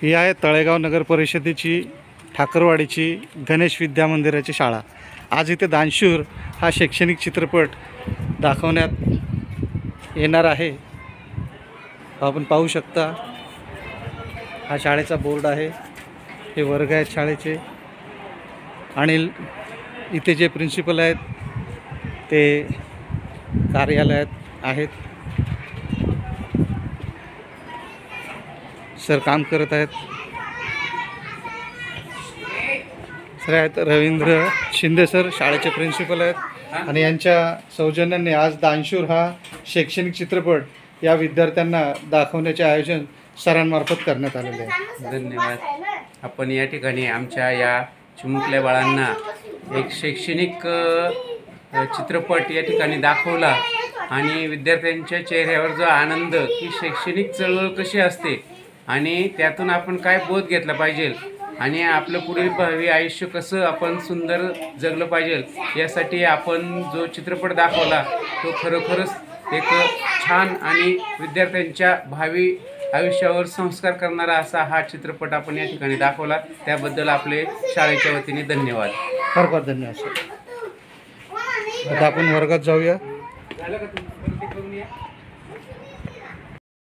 ही आहे तळेगाव नगर परिषदेची ठाकरवाडीची गणेश विद्या मंदिराची शाळा। आज इथे दानशूर हा शैक्षणिक चित्रपट दाखवण्यात येणार आहे। आपण पाहू शकता हा शाळेचा बोर्ड आहे, हे वर्ग आहेत शाळेचे आणि इथे जे प्रिन्सिपल आहेत ते कार्यालयात आहेत, सर काम करत आहेत। सर आहेत रवींद्र शिंदे सर, शाळेचे प्रिन्सिपल आहेत आणि यांच्या सौजन्याने आज दानशूर हा शैक्षणिक चित्रपट या विद्यार्थ्यांना दाखवण्याचे आयोजन सरांमार्फत करण्यात आलेले आहे। धन्यवाद। आपण या ठिकाणी आमच्या या चिमुकल्या बाळांना एक शैक्षणिक चित्रपट या ठिकाणी दाखवला आणि विद्यार्थ्यांच्या चेहऱ्यावर जो आनंद की शैक्षणिक चळवळ कशी असते आणि त्यातून आपण काय बोध घेतला पाहिजे आणि आपलं पुढील भावी आयुष्य कसं आपण सुंदर जगलं पाहिजे यासाठी आपण जो चित्रपट दाखवला तो खरोखरच एक छान आणि विद्यार्थ्यांच्या भावी आयुष्यावर संस्कार करणारा असा हा चित्रपट आपण या ठिकाणी दाखवला। त्याबद्दल आपले शाळेच्या वतीने धन्यवाद। फार फार धन्यवाद सर। आता आपण वर्गात जाऊया।